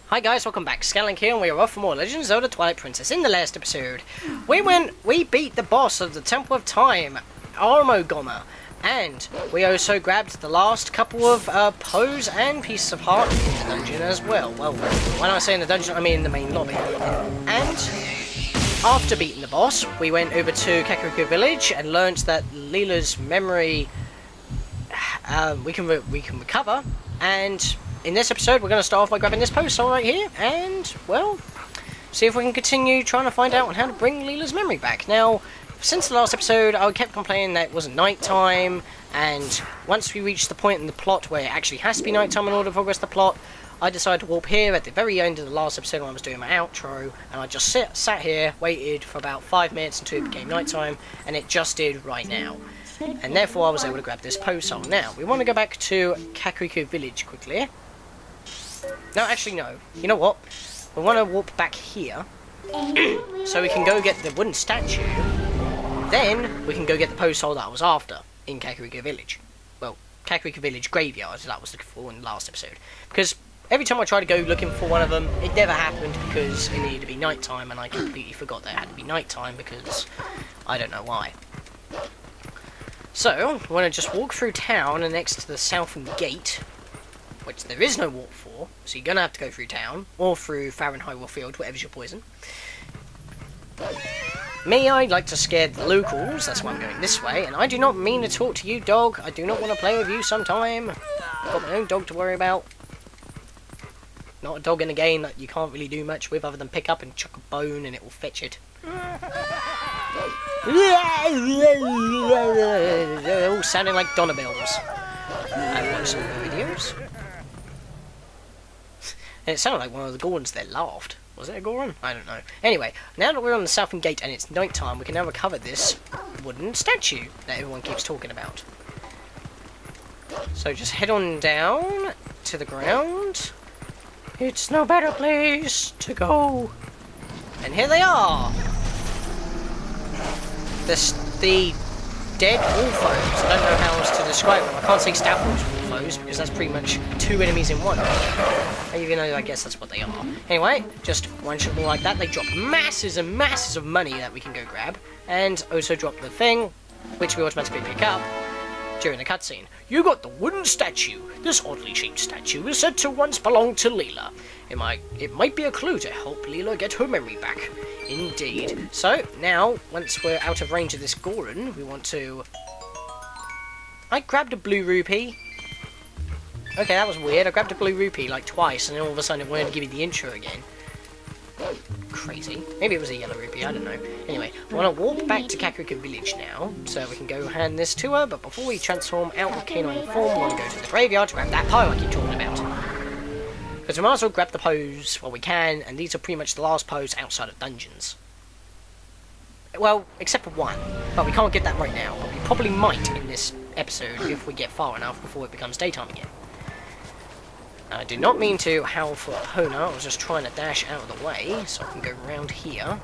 Hi guys, welcome back. Scatlink here, and we are off for more Legend of Zelda Twilight Princess. In the last episode, we beat the boss of the Temple of Time, Armogoma, and we also grabbed the last couple of poes and pieces of heart in the dungeon as well. Well, when I say in the dungeon, I mean in the main lobby. And after beating the boss, we went over to Kakariko Village and learned that Lilla's memory we can recover, and in this episode, we're going to start off by grabbing this post right here, and, well, see if we can continue trying to find out on how to bring Lilla's memory back. Now, since the last episode, I kept complaining that it wasn't night time, and once we reached the point in the plot where it actually has to be night time in order to progress the plot, I decided to warp here at the very end of the last episode when I was doing my outro, and I just sat here, waited for about 5 minutes until it became night time, and it just did right now. And therefore, I was able to grab this post soul. Now, we want to go back to Kakariko Village quickly. No, actually no. You know what? We want to warp back here, so we can go get the wooden statue. Then, we can go get the post hole that I was after in Kakariko Village. Well, Kakariko Village Graveyard, that I was looking for in the last episode. Because every time I tried to go looking for one of them, it never happened because it needed to be nighttime, and I completely forgot that it had to be nighttime because I don't know why. So, we want to just walk through town and next to the southern gate, which there is no walk for, so you're going to have to go through town, or through Fahrenheit Field, whatever's your poison. Me, I like to scare the locals, that's why I'm going this way, and I do not mean to talk to you, dog. I do not want to play with you sometime. I've got my own dog to worry about. Not a dog in a game that you can't really do much with other than pick up and chuck a bone and it will fetch it. They're all sounding like Donna bells. I've watched some of the videos. And it sounded like one of the Gorons there laughed. Was it a Goron? I don't know. Anyway, now that we're on the southern gate and it's night time, we can now recover this wooden statue that everyone keeps talking about. So just head on down to the ground. It's no better place to go. And here they are. The dead wolfos. I don't know how else to describe them. I can't say stout wolfos because that's pretty much 2 enemies in one. Even though I guess that's what they are. Anyway, just one shot like that. They drop masses and masses of money that we can go grab, and also drop the thing, which we automatically pick up during the cutscene. You got the wooden statue. This oddly shaped statue is said to once belong to Llia. It might be a clue to help Llia get her memory back. Indeed. So, now, once we're out of range of this Goron, we want to... I grabbed a blue rupee. Okay, that was weird. I grabbed a blue rupee like twice, and then all of a sudden it wanted to give me the intro again. Crazy. Maybe it was a yellow rupee, I don't know. Anyway, I want to walk back to Kakariko Village now, so we can go hand this to her, but before we transform out of canine form, we want to go to the graveyard to grab that poe I keep talking about. Because we might as well grab the poes while we can, and these are pretty much the last poes outside of dungeons. Well, except for one, but we can't get that right now, but we probably might in this episode if we get far enough before it becomes daytime again. I did not mean to howl for Epona, I was just trying to dash out of the way, so I can go around here.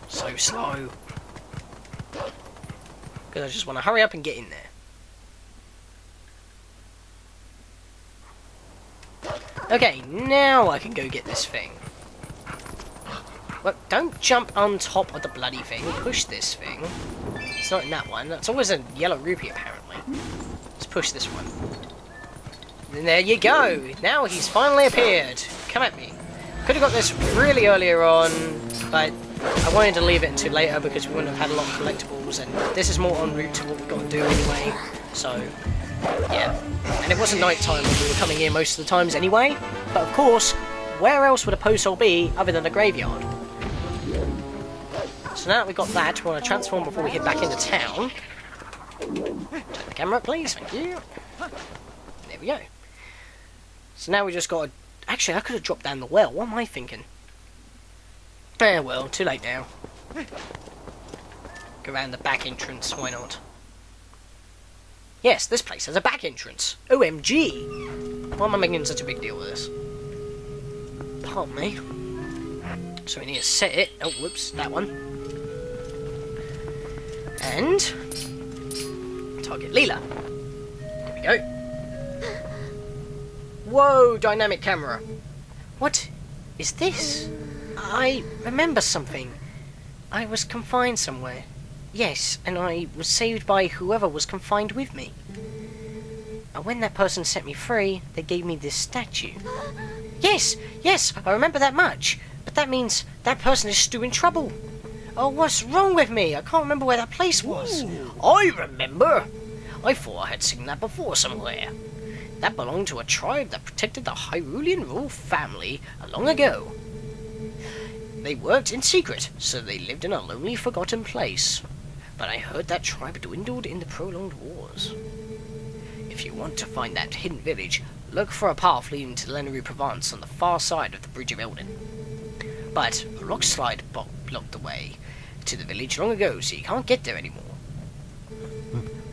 So slow. Because I just want to hurry up and get in there. Okay, now I can go get this thing. Look, don't jump on top of the bloody thing, push this thing. It's not in that one, that's always a yellow rupee apparently. Let's push this one. And there you go! Now he's finally appeared! Come at me. Could have got this really earlier on, but I wanted to leave it until later because we wouldn't have had a lot of collectibles, and this is more en route to what we've got to do anyway, so yeah. And it wasn't night time when we were coming here most of the times anyway, but of course, where else would a post hole be other than a graveyard? So now that we've got that, we want to transform before we head back into town. Turn the camera up, please, thank you. There we go. So now we just got to... Actually, I could have dropped down the well. What am I thinking? Eh, well, too late now. Go around the back entrance, why not? Yes, this place has a back entrance. OMG! Why am I making such a big deal with this? Pardon me. So we need to set it. Oh, whoops, that one. And... target Llia. There we go. Whoa, dynamic camera. What is this? I remember something. I was confined somewhere. Yes, and I was saved by whoever was confined with me. And when that person set me free, they gave me this statue. Yes, I remember that much. But that means that person is still in trouble. Oh, what's wrong with me? I can't remember where that place was. Ooh, I remember. I thought I had seen that before somewhere. That belonged to a tribe that protected the Hyrulean royal family long ago. They worked in secret, so they lived in a lonely, forgotten place. But I heard that tribe dwindled in the prolonged wars. If you want to find that hidden village, look for a path leading to Lenary Provence on the far side of the Bridge of Elden. But a rock slide blocked the way to the village long ago, so you can't get there anymore.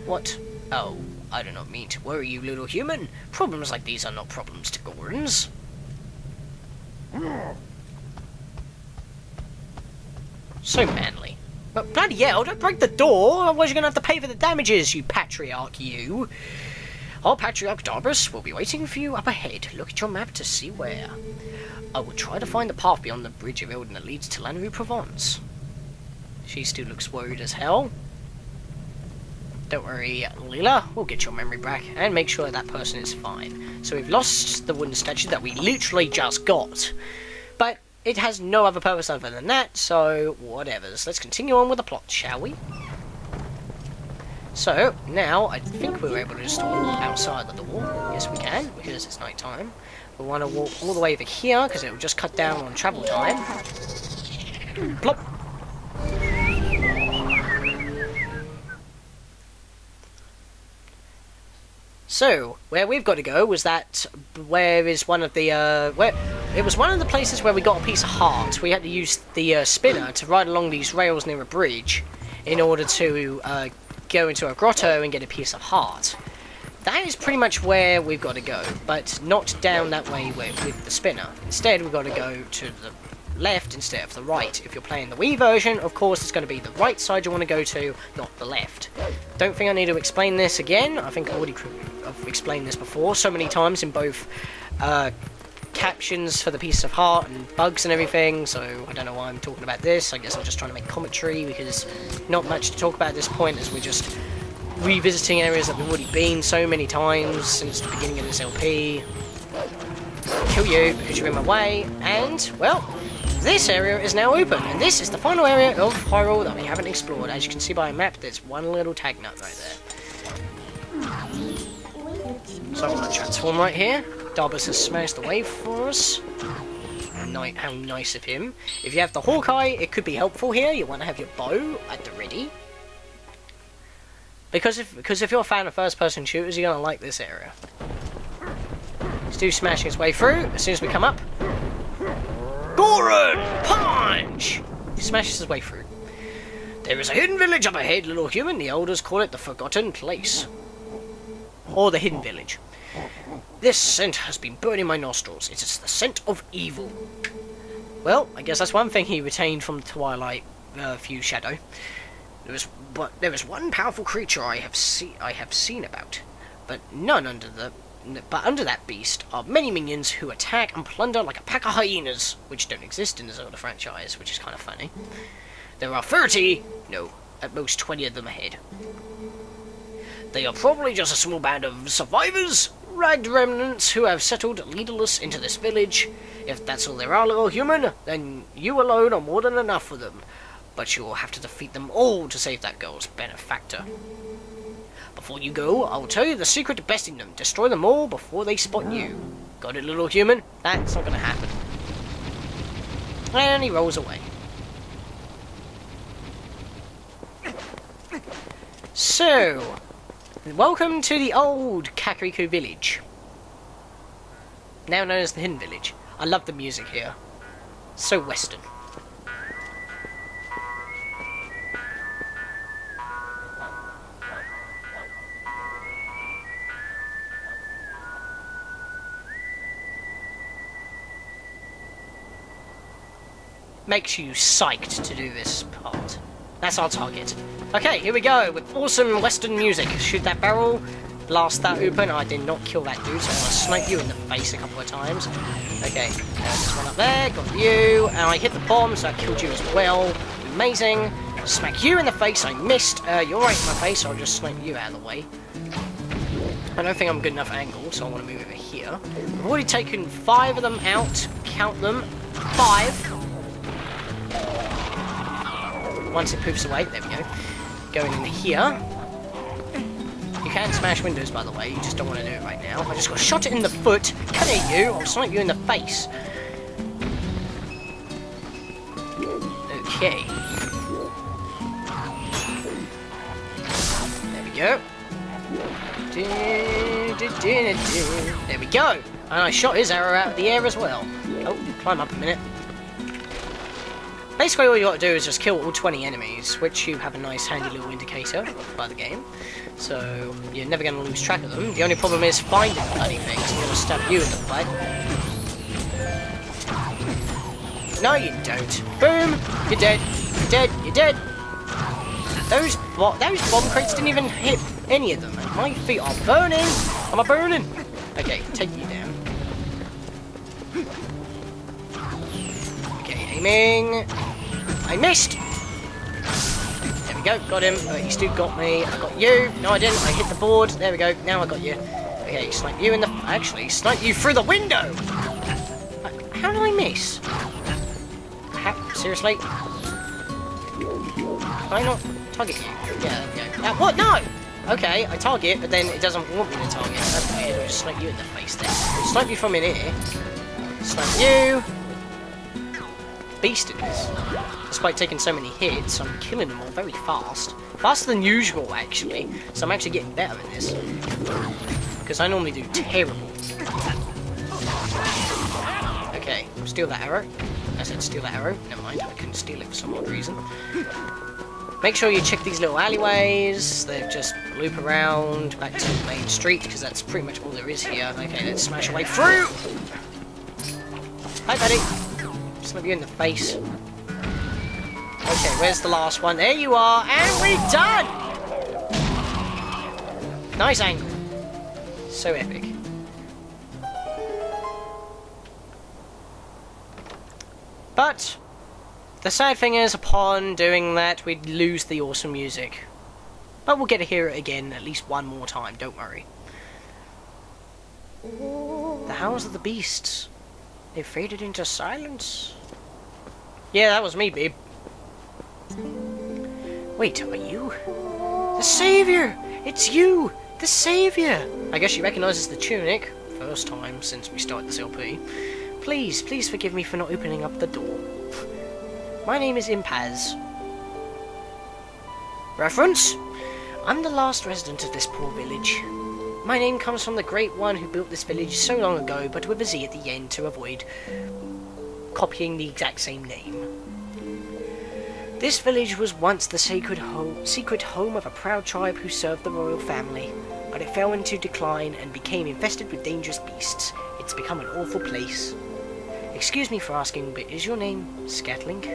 What? Oh, I do not mean to worry you, little human. Problems like these are not problems to Gorons. So manly. But bloody hell, don't break the door, otherwise you're going to have to pay for the damages, you patriarch, you. Our Patriarch Darbus will be waiting for you up ahead. Look at your map to see where. I will try to find the path beyond the Bridge of Elden that leads to Lannery Provence. She still looks worried as hell. Don't worry, Lilla, we'll get your memory back and make sure that person is fine. So we've lost the wooden statue that we literally just got. But it has no other purpose other than that, so whatevers. Let's continue on with the plot, shall we? So, now, I think we were able to just walk outside the door. Yes, we can, because it's night time. We want to walk all the way over here, because it will just cut down on travel time. Plop! So, where we've got to go was that, where is one of the, it was one of the places where we got a piece of heart. We had to use the spinner to ride along these rails near a bridge in order to go into a grotto and get a piece of heart. That is pretty much where we've got to go, but not down that way with the spinner. Instead, we've got to go to the left instead of the right. If you're playing the Wii version, of course, it's going to be the right side you want to go to, not the left. Don't think I need to explain this again. I think I've already explained this before so many times in both captions for the piece of heart and bugs and everything, so I don't know why I'm talking about this. I guess I'm just trying to make commentary, because not much to talk about at this point, as we're just revisiting areas that we've already been so many times since the beginning of this LP. Kill you, because you're in my way, and, well, this area is now open, and this is the final area of Hyrule that we haven't explored. As you can see by a map, there's one little tag nut right there. So I'm going to transform right here. Darbus has smashed the way for us. How nice of him. If you have the Hawkeye, it could be helpful here. You want to have your bow at the ready. Because if you're a fan of first-person shooters, you're going to like this area. Stu's smashing his way through as soon as we come up. Goron! Punch! He smashes his way through. There is a hidden village up ahead, little human. The elders call it the Forgotten Place. Or the Hidden Village. This scent has been burning my nostrils. It is the scent of evil. Well, I guess that's one thing he retained from Twilight Fuse Shadow. There is one powerful creature I have seen about, but under that beast are many minions who attack and plunder like a pack of hyenas, which don't exist in the Zelda franchise, which is kind of funny. There are 30, no, at most 20 of them ahead. They are probably just a small band of survivors, ragged remnants who have settled leaderless into this village. If that's all there are, little human, then you alone are more than enough for them. But you will have to defeat them all to save that girl's benefactor. Before you go, I will tell you the secret to besting them. Destroy them all before they spot you. Got it, little human? That's not going to happen. And he rolls away. So, welcome to the old Kakariko village. Now known as the Hidden Village. I love the music here. So western. Makes you psyched to do this part. That's our target. Okay, here we go with awesome western music. Shoot that barrel. blast that open. I did not kill that dude, so I'm going to snipe you in the face a couple of times. Okay, there's one up there, got you, and I hit the bomb, so I killed you as well. Amazing. Smack you in the face, I missed. You're right in my face, so I'll just snipe you out of the way. I don't think I'm good enough angle, so I want to move over here. I've already taken 5 of them out. Count them. 5. Once it poofs away, there we go. Going in here. You can smash windows, by the way, you just don't want to do it right now. I just got shot in the foot. Come here, you. I'll snipe you in the face. Okay. There we go. There we go. And I shot his arrow out of the air as well. Oh, climb up a minute. Basically all you got to do is just kill all 20 enemies, which you have a nice handy little indicator by the game. So you're never going to lose track of them. The only problem is finding bloody things. I'm going to stab you in the butt. No, you don't. Boom! You're dead. You're dead. You're dead. Those bomb crates didn't even hit any of them. And my feet are burning. Am I burning? Okay, take you down. Okay, aiming. I missed. There we go. Got him. You still got me. I got you. No, I didn't. I hit the board. There we go. Now I got you. Okay, snipe you in the... Actually, snipe you through the window. How did I miss? Seriously? Can I not target you? Yeah, there we go. What? No! Okay, I target, but then it doesn't want me to target. That's weird. I'll just snipe you in the face then. Snipe you from in here. Snipe you. Beast in this. Despite taking so many hits, I'm killing them all very fast. Faster than usual, actually. So I'm actually getting better in this. Because I normally do terrible. Okay, steal that arrow. I said steal that arrow. Never mind, I couldn't steal it for some odd reason. Make sure you check these little alleyways. They just loop around back to the main street, because that's pretty much all there is here. Okay, let's smash our way through! Hi, buddy. Slap you in the face. Okay, where's the last one? There you are, and we're done! Nice angle. So epic. But the sad thing is, upon doing that, we'd lose the awesome music. But we'll get to hear it again at least one more time, don't worry. The howls of the beasts. They faded into silence. Yeah, that was me, babe. Wait, are you? The Savior! It's you! The Savior! I guess she recognises the tunic. First time since we started this LP. Please, please forgive me for not opening up the door. My name is Impaz. Reference? I'm the last resident of this poor village. My name comes from the great one who built this village so long ago, but with a Z at the end to avoid copying the exact same name. This village was once the secret home of a proud tribe who served the royal family, but it fell into decline and became infested with dangerous beasts. It's become an awful place. Excuse me for asking, but is your name Scatlink?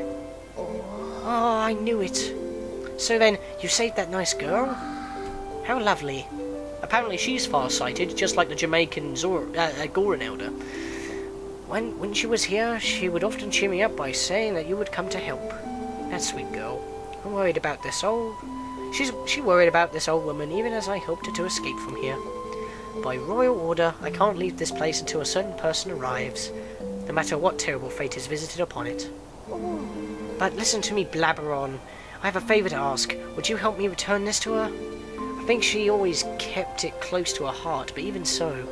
Oh, I knew it. So then, you saved that nice girl? How lovely. Apparently she's far-sighted, just like the Jamaican Goran Elder. When she was here, she would often cheer me up by saying that you would come to help. That sweet girl. I'm worried about this old... She worried about this old woman even as I hoped to escape from here. By royal order, I can't leave this place until a certain person arrives, no matter what terrible fate is visited upon it. But listen to me blabber on. I have a favour to ask. Would you help me return this to her? I think she always kept it close to her heart, but even so,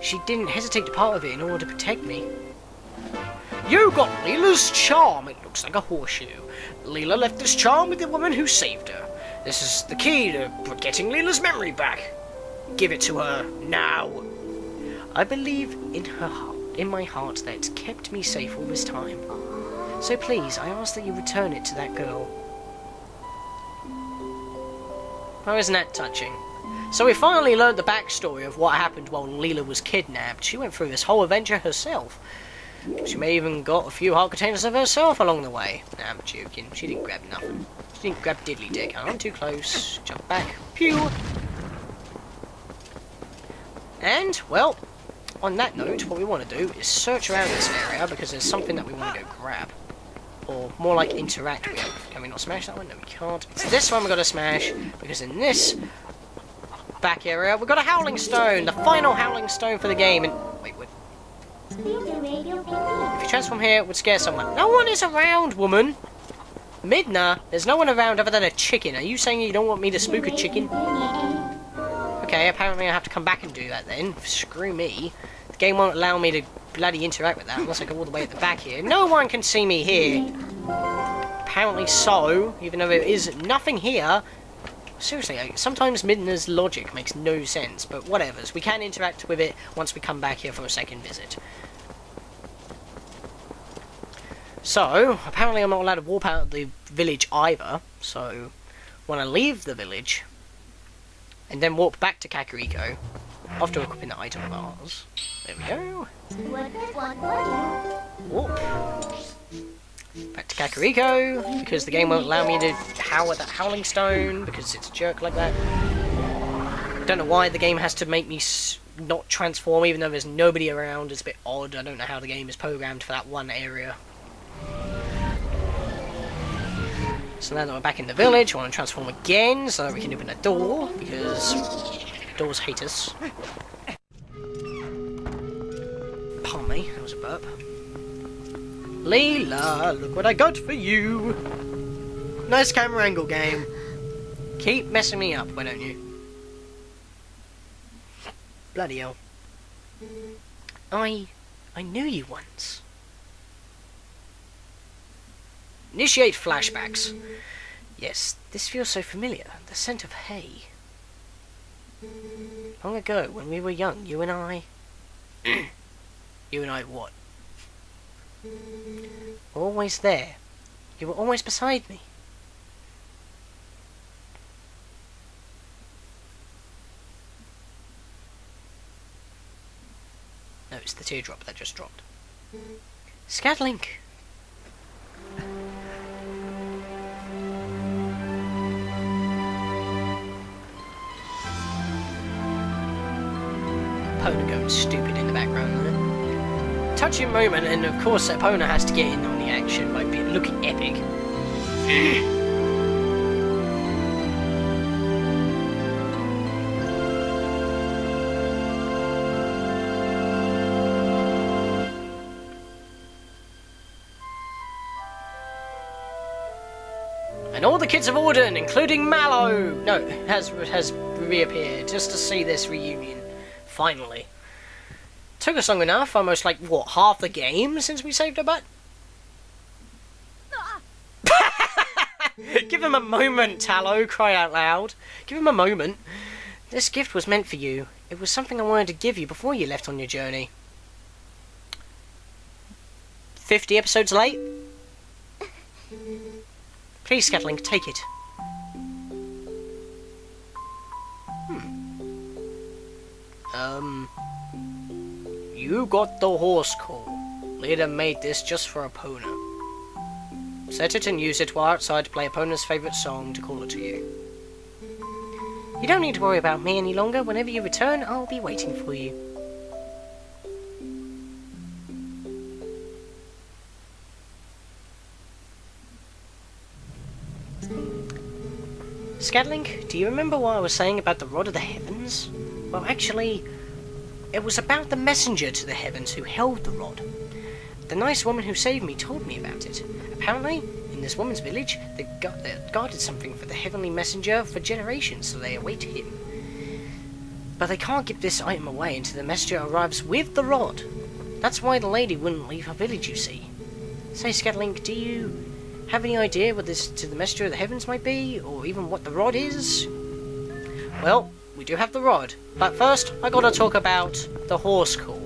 she didn't hesitate to part of it in order to protect me. You got Lilla's charm. It looks like a horseshoe. Lilla left this charm with the woman who saved her. This is the key to getting Lilla's memory back. Give it to her now. I believe in my heart that it's kept me safe all this time. So please, I ask that you return it to that girl. Oh, isn't that touching? So we finally learned the backstory of what happened while Lilla was kidnapped. She went through this whole adventure herself. She may even got a few heart containers of herself along the way. Nah, I'm joking. She didn't grab nothing. She didn't grab diddly dick. I'm too close. Jump back. Pew! And, well, on that note, what we want to do is search around this area because there's something that we want to go grab. Or more like interact with. Can we not smash that one? No, we can't. It's this one we've got to smash because in this back area we've got a Howling Stone, the final Howling Stone for the game. And wait. If you transform here, it would scare someone. No one is around, woman. Midna, there's no one around other than a chicken. Are you saying you don't want me to spook a chicken? Okay, apparently I have to come back and do that then. Screw me. The game won't allow me to bloody interact with that unless I go all the way at the back here. No one can see me here. Apparently so, even though there is nothing here. Seriously, sometimes Midna's logic makes no sense, but whatevers. We can interact with it once we come back here for a second visit. So, apparently I'm not allowed to warp out of the village either, so when I leave the village, and then warp back to Kakariko, after equipping the item of ours. There we go. Warp. Back to Kakariko, because the game won't allow me to howl at that Howling Stone, because it's a jerk like that. Don't know why the game has to make me not transform, even though there's nobody around. It's a bit odd. I don't know how the game is programmed for that one area. So now that we're back in the village, I want to transform again so that we can open a door, because doors hate us. Pardon me, that was a burp. Leela, look what I got for you! Nice camera angle, game. Keep messing me up, why don't you? Bloody hell. I knew you once. Initiate flashbacks. Yes, this feels so familiar. The scent of hay. Long ago, when we were young, you and I... You and I what? Always there. You were always beside me. No, it's the teardrop that just dropped. Scatlink! Epona going stupid in the background there. Touching moment, and of course Epona has to get in on the action by looking epic. And all the kids of Orden, including Mallow, has reappeared just to see this reunion. Finally. Took us long enough, almost like, what, half the game since we saved her butt? Give him a moment, Tallow, cry out loud. Give him a moment. This gift was meant for you. It was something I wanted to give you before you left on your journey. 50 episodes late? Please, Scatlink, take it. You got the horse call. Llia made this just for Epona. Set it and use it while outside to play Epona's favourite song to call it to you. You don't need to worry about me any longer. Whenever you return, I'll be waiting for you. Scatlink, do you remember what I was saying about the Rod of the Heavens? Well, actually, it was about the messenger to the heavens who held the rod. The nice woman who saved me told me about it. Apparently, in this woman's village, they guarded something for the heavenly messenger for generations, so they await him. But they can't give this item away until the messenger arrives with the rod. That's why the lady wouldn't leave her village, you see. Say, Scatlink, do you have any idea what this to the messenger of the heavens might be, or even what the rod is? Well, we do have the rod, but first I gotta talk about the horse call.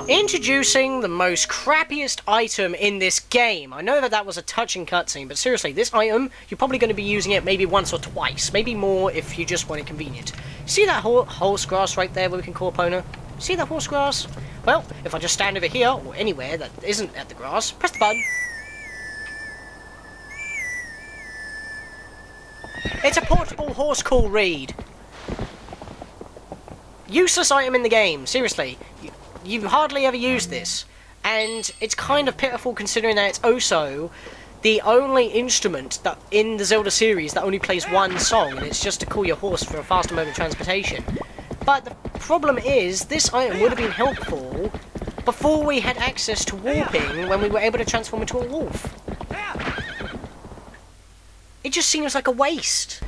Introducing the most crappiest item in this game. I know that was a touching cutscene, but seriously, this item, you're probably going to be using it maybe once or twice, maybe more if you just want it convenient. See that horse grass right there where we can call Epona? See that horse grass? Well, if I just stand over here, or anywhere that isn't at the grass, press the button. It's a portable horse call read. useless item in the game. Seriously, you hardly ever use this, and it's kind of pitiful considering that it's also the only instrument that in the Zelda series that only plays one song, and it's just to call your horse for a faster mode of transportation. But the problem is, this item would have been helpful before we had access to warping, when we were able to transform into a wolf. It just seems like a waste.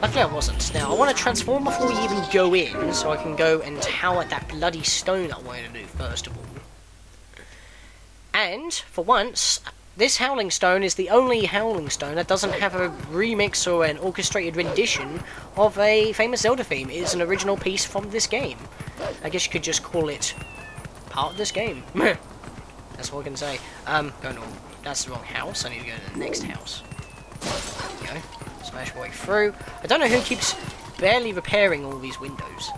Luckily I wasn't. Now, I want to transform before we even go in, so I can go and tower that bloody stone that I wanted to do first of all. And, for once, this Howling Stone is the only Howling Stone that doesn't have a remix or an orchestrated rendition of a famous Zelda theme. It is an original piece from this game. I guess you could just call it part of this game. That's all I can say. Go normal. That's the wrong house. I need to go to the next house. There we go. Smash my way through. I don't know who keeps barely repairing all these windows.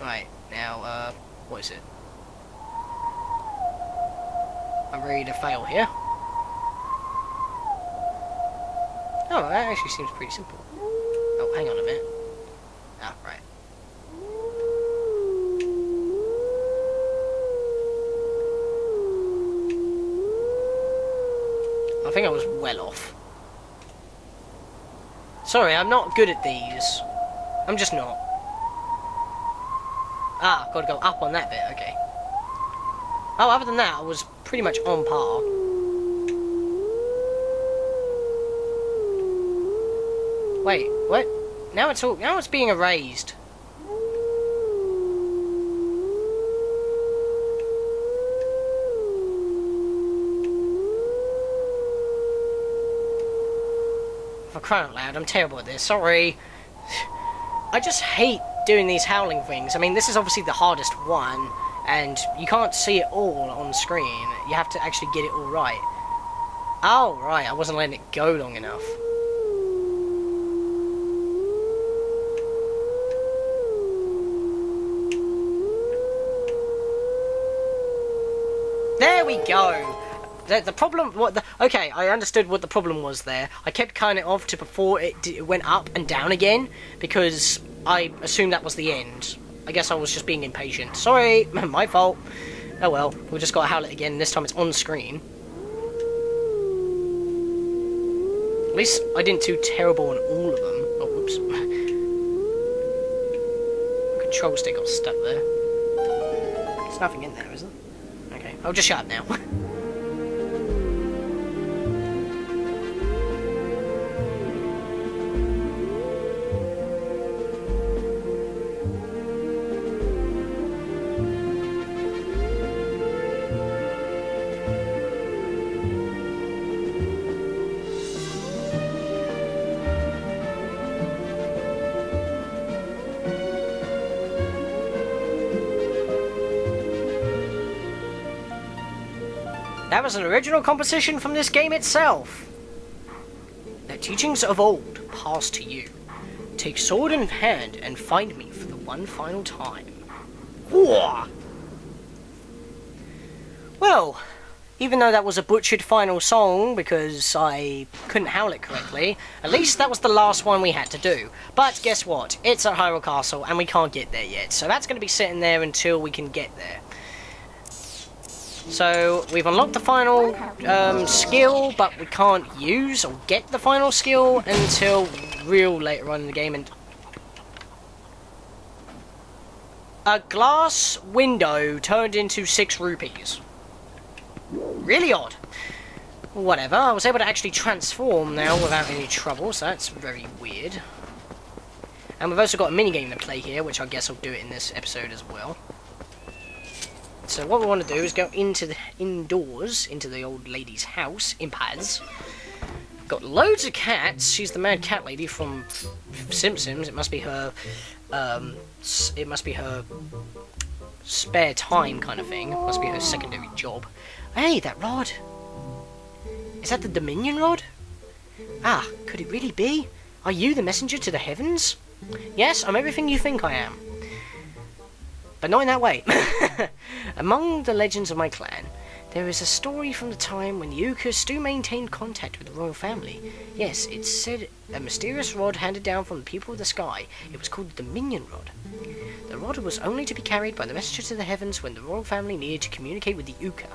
Right, now, what is it? I'm ready to fail here. Oh, that actually seems pretty simple. Oh, hang on a minute. Ah, right. I think I was well off. Sorry, I'm not good at these. I'm just not. Ah, gotta go up on that bit, okay. Oh, other than that, I was pretty much on par. Wait, what? Now it's being erased. For crying out loud, I'm terrible at this, sorry. I just hate doing these howling things. I mean, this is obviously the hardest one, and you can't see it all on screen. You have to actually get it all right. Oh, right, I wasn't letting it go long enough. There we go! The problem, okay, I understood what the problem was there. I kept cutting it off to before it went up and down again, because I assumed that was the end. I guess I was just being impatient. Sorry, my fault. Oh well, we just gotta howl it again, this time it's on screen. At least I didn't do terrible on all of them. Oh, whoops. Control stick got stuck there. There's nothing in there, is there? Okay, I'll just shut up now. That was an original composition from this game itself. The teachings of old pass to you. Take sword in hand and find me for the one final time. Whoa! Well, even though that was a butchered final song because I couldn't howl it correctly, at least that was the last one we had to do. But guess what? It's at Hyrule Castle and we can't get there yet, so that's going to be sitting there until we can get there. So, we've unlocked the final skill, but we can't use or get the final skill until real later on in the game. And a glass window turned into 6 rupees. Really odd. Whatever, I was able to actually transform now without any trouble, so that's very weird. And we've also got a minigame to play here, which I guess I'll do it in this episode as well. So what we want to do is go into the indoors, into the old lady's house, Impaz. Got loads of cats. She's the mad cat lady from Simpsons. It must be her, spare time kind of thing. It must be her secondary job. Hey, that rod. Is that the Dominion rod? Ah, could it really be? Are you the messenger to the heavens? Yes, I'm everything you think I am. But not in that way. Among the legends of my clan, there is a story from the time when the Uka still maintained contact with the royal family. Yes, it's said a mysterious rod handed down from the people of the sky. It was called the Dominion Rod. The rod was only to be carried by the messenger to the heavens when the royal family needed to communicate with the Uka.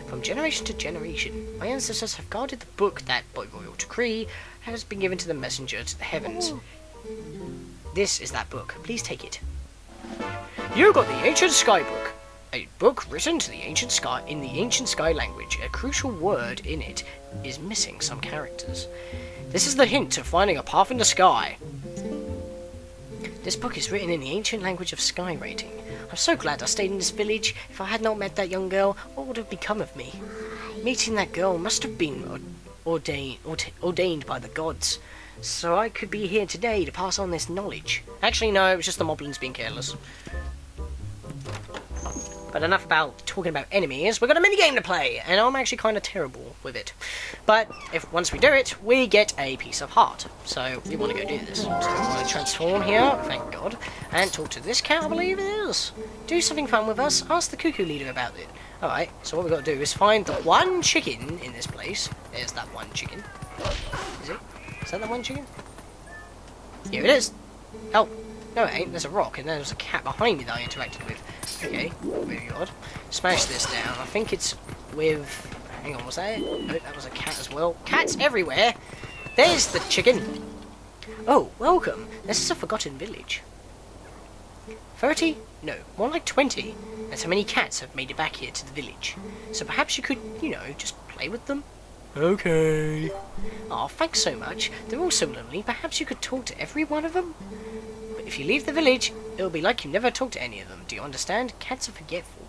From generation to generation, my ancestors have guarded the book that, by royal decree, has been given to the messenger to the heavens. This is that book. Please take it. You got the Ancient Sky Book. A book written to the ancient sky in the ancient sky language. A crucial word in it is missing some characters. This is the hint to finding a path in the sky. This book is written in the ancient language of sky rating. I'm so glad I stayed in this village. If I had not met that young girl, what would have become of me? Meeting that girl must have been ordained by the gods, so I could be here today to pass on this knowledge. Actually, no, it was just the moblins being careless. But enough about talking about enemies, we've got a minigame to play, and I'm actually kind of terrible with it. But if once we do it, we get a piece of heart. So we want to go do this. So we want to transform here, thank God, and talk to this cat, I believe it is. Do something fun with us, ask the cuckoo leader about it. Alright, so what we've got to do is find the one chicken in this place. There's that one chicken. Is it? Is that the one chicken? Here it is. Oh, no it ain't, there's a rock, and there's a cat behind me that I interacted with. Okay, very odd. Smash this down. I think it's with... Hang on, was that it? No, that was a cat as well. Cats everywhere! There's the chicken! Oh, welcome. This is a forgotten village. 30? No, more like 20. That's how many cats have made it back here to the village. So perhaps you could, you know, just play with them? Okay. Oh, thanks so much. They're all so lonely. Perhaps you could talk to every one of them? If you leave the village, it'll be like you never talked to any of them. Do you understand? Cats are forgetful.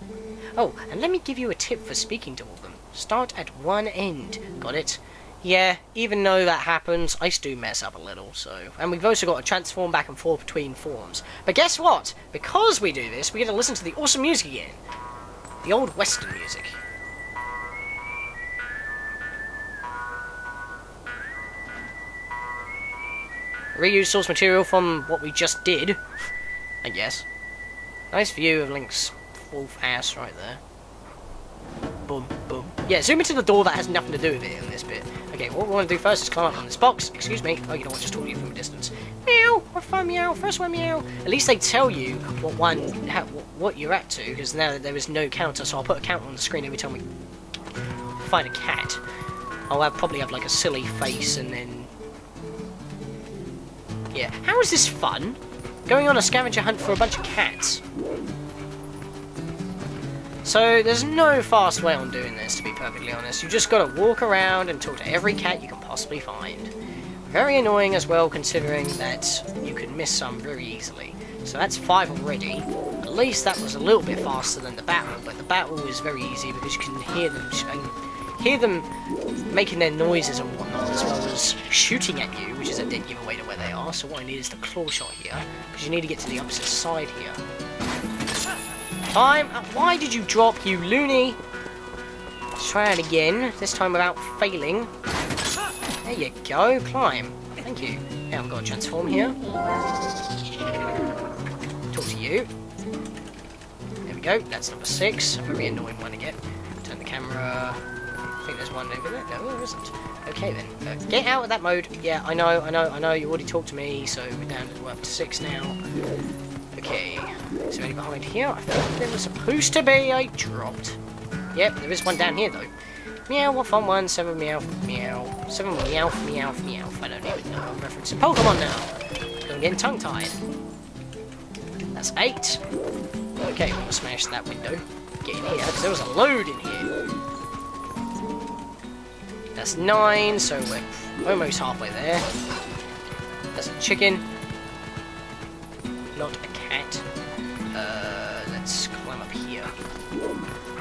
Oh, and let me give you a tip for speaking to all of them. Start at one end. Got it? Yeah, even though that happens, I do mess up a little, so... And we've also got to transform back and forth between forms. But guess what? Because we do this, we get to listen to the awesome music again. The old Western music. Reuse source material from what we just did, I guess. Nice view of Link's wolf ass right there. Boom, boom. Yeah, zoom into the door that has nothing to do with it in this bit. Okay, what we want to do first is climb up on this box. Excuse me. Oh, you know what? Just talk to you from a distance. Meow. What fun, meow. First one, meow. At least they tell you what you're at to, because now there is no counter. So I'll put a counter on the screen every time we find a cat. I'll probably have like a silly face and then. Yeah. How is this fun? Going on a scavenger hunt for a bunch of cats. So, there's no fast way on doing this, to be perfectly honest. You just gotta walk around and talk to every cat you can possibly find. Very annoying as well, considering that you can miss some very easily. So that's 5 already. At least that was a little bit faster than the battle, but the battle is very easy because you can hear them making their noises and whatnot, as well as shooting at you, which is a dead giveaway to where they are. So what I need is the claw shot here, because you need to get to the opposite side here. Time! Why did you drop, you loony? Let's try it again, this time without failing. There you go, climb. Thank you. Now I've got to transform here. Talk to you. There we go, that's number 6. A very annoying one to get. Turn the camera. I think there's one over there. No, there isn't. Okay then. Get out of that mode. Yeah, I know. You already talked to me, so we're up to 6 now. Okay. Is there any behind here? I think there was supposed to be. I dropped. Yep, there is one down here though. Meow, what fun one. 7 meow, meow. 7 meow, meow, meow. I don't even know. I'm referencing Pokemon now. I'm getting tongue-tied. That's 8. Okay, we'll smash that window. Get in here, because there was a load in here. That's 9, so we're almost halfway there. That's a chicken. Not a cat. Let's climb up here.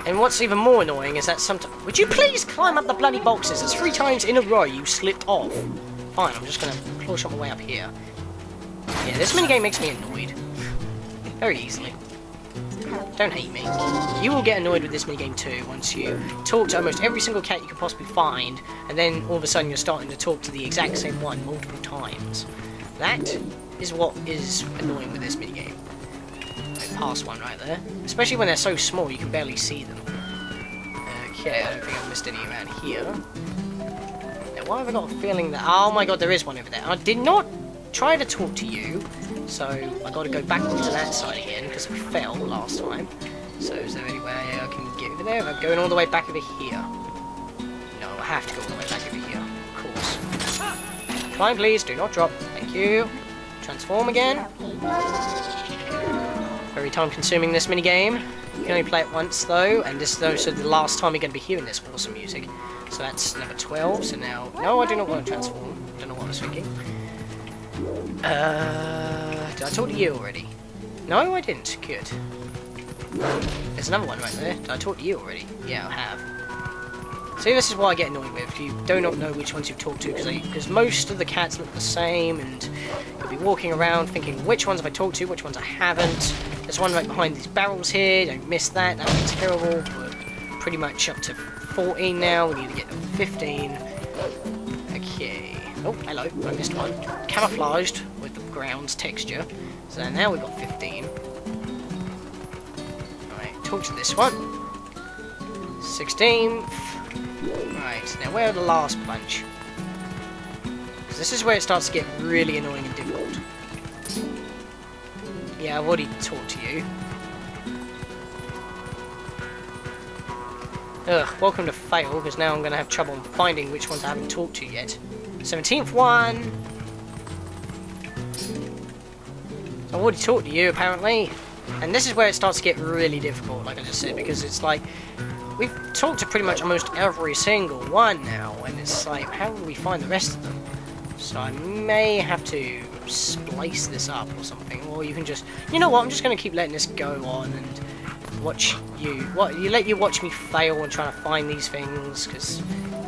And what's even more annoying is that sometimes... Would you please climb up the bloody boxes? It's 3 times in a row you slipped off. Fine, I'm just gonna claw shot my way up here. Yeah, this minigame makes me annoyed. Very easily. Don't hate me. You will get annoyed with this minigame too once you talk to almost every single cat you can possibly find, and then all of a sudden you're starting to talk to the exact same one multiple times. That is what is annoying with this minigame. Past one right there. Especially when they're so small you can barely see them. Okay, I don't think I've missed any around here. Now why have I got a feeling that... Oh my god, there is one over there. I did not try to talk to you. So I got to go back onto that side again because I fell last time. So is there any way I can get over there? I'm going all the way back over here. No, I have to go all the way back over here. Of course. Climb, please. Do not drop. Thank you. Transform again. Very time-consuming, this minigame. You can only play it once, though, and this is also the last time you're going to be hearing this awesome music. So that's number 12, so now... No, I do not want to transform. Don't know what I was thinking. Did I talk to you already? No, I didn't. Good. There's another one right there. Did I talk to you already? Yeah, I have. See, this is why I get annoyed with. You do not know which ones you've talked to, because most of the cats look the same, and you'll be walking around thinking, which ones have I talked to, which ones I haven't. There's one right behind these barrels here. Don't miss that. That would be terrible. We're pretty much up to 14 now. We need to get to 15. Okay. Oh, hello. I missed one. Camouflaged with the ground's texture. So now we've got 15. Talk to this one. 16th. Right, now where are the last bunch? Because this is where it starts to get really annoying and difficult. Yeah, I've already talked to you. Ugh, welcome to fail, because now I'm going to have trouble finding which ones I haven't talked to yet. 17th one. I've already talked to you, apparently. And this is where it starts to get really difficult, like I just said, because it's like, we've talked to pretty much almost every single one now, and it's like, how do we find the rest of them? So I may have to splice this up or something, or you can just, you know what, I'm just going to keep letting this go on and watch you, let you watch me fail and trying to find these things, because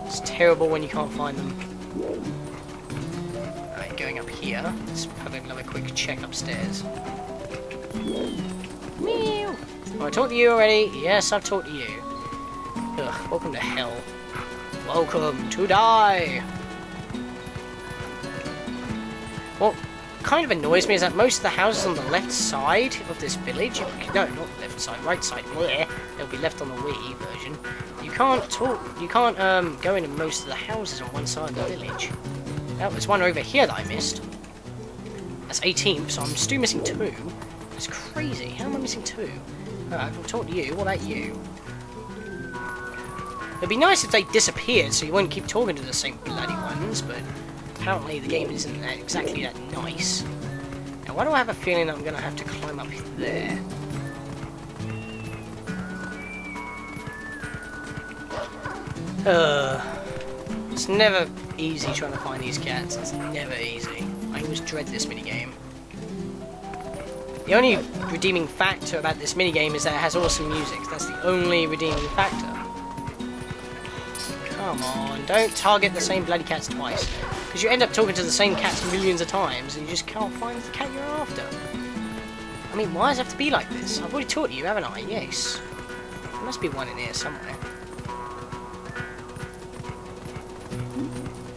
it's terrible when you can't find them. Alright, going up here, let's have another quick check upstairs. Meow. Oh, I talked to you already. Yes, I've talked to you. Ugh, welcome to hell. Welcome to die. What kind of annoys me is that most of the houses on the left side of this village, no, not left side, right side, there, they'll be left on the Wii version. You can't go into most of the houses on one side of the village. Oh, there's one over here that I missed. That's 18th, so I'm still missing 2. It's crazy. How am I missing 2? Alright, I'll talk to you. What about you? It'd be nice if they disappeared so you wouldn't keep talking to the same bloody ones, but apparently the game isn't exactly that nice. Now, why do I have a feeling that I'm going to have to climb up there? It's never easy trying to find these cats. It's never easy. I always dread this minigame. The only redeeming factor about this minigame is that it has awesome music. That's the only redeeming factor. Come on, don't target the same bloody cats twice. Because you end up talking to the same cats millions of times and you just can't find the cat you're after. I mean, why does it have to be like this? I've already taught you, haven't I? Yes. There must be one in here somewhere.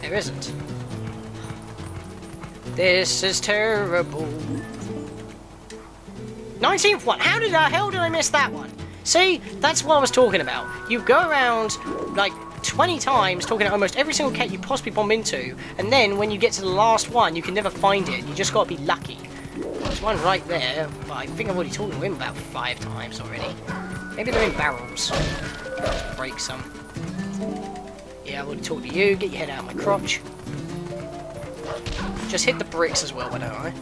There isn't. This is terrible. 19th one! How the hell did I miss that one? See? That's what I was talking about. You go around, like, 20 times talking to almost every single cat you possibly bump into, and then when you get to the last one, you can never find it. You just gotta be lucky. There's one right there, but I think I've already talked to him about 5 times already. Maybe they're in barrels. Break some. Yeah, I've already talked to you. Get your head out of my crotch. Just hit the bricks as well, why don't I?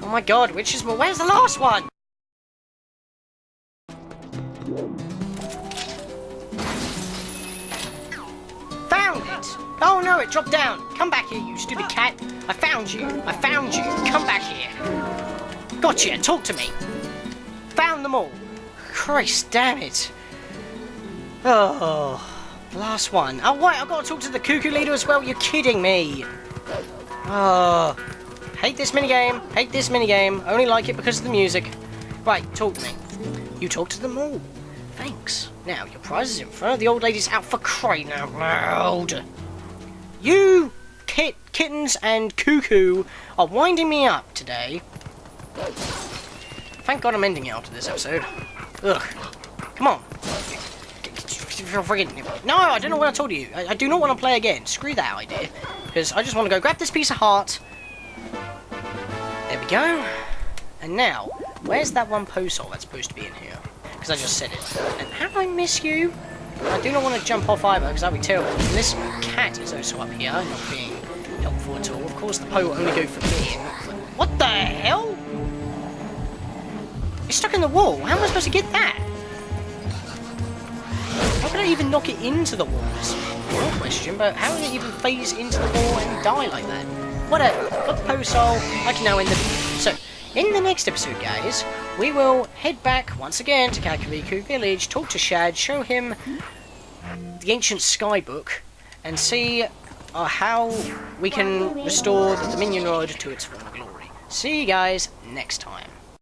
Oh my god, where's the last one? Found it! Oh no, it dropped down. Come back here, you stupid cat. I found you. I found you. Come back here. Gotcha, talk to me. Found them all. Christ damn it. Oh, last one. Oh wait, I've got to talk to the cuckoo leader as well. You're kidding me. Oh. Hate this minigame. Hate this minigame. Only like it because of the music. Right, talk to me. You talk to them all. Thanks. Now, your prize is in front of the old lady's out for crying out loud. You, kittens and cuckoo are winding me up today. Thank God I'm ending it after this episode. Ugh. Come on. No, I don't know what I told you. I do not want to play again. Screw that idea. Because I just want to go grab this piece of heart go. And now, where's that one post hole that's supposed to be in here? Because I just said it. And how do I miss you? I do not want to jump off either, because that'd be terrible. And this cat is also up here, not being helpful at all. Of course, the Poe will only go for me. And what the hell? It's stuck in the wall. How am I supposed to get that? How could I even knock it into the walls? Real question, but how did it even phase into the wall and die like that? Whatever. Got the Poe soul. I can now end the video. So, in the next episode, guys, we will head back once again to Kakariku Village, talk to Shad, show him the ancient sky book, and see how we can restore the Dominion Rod to its former glory. See you guys next time.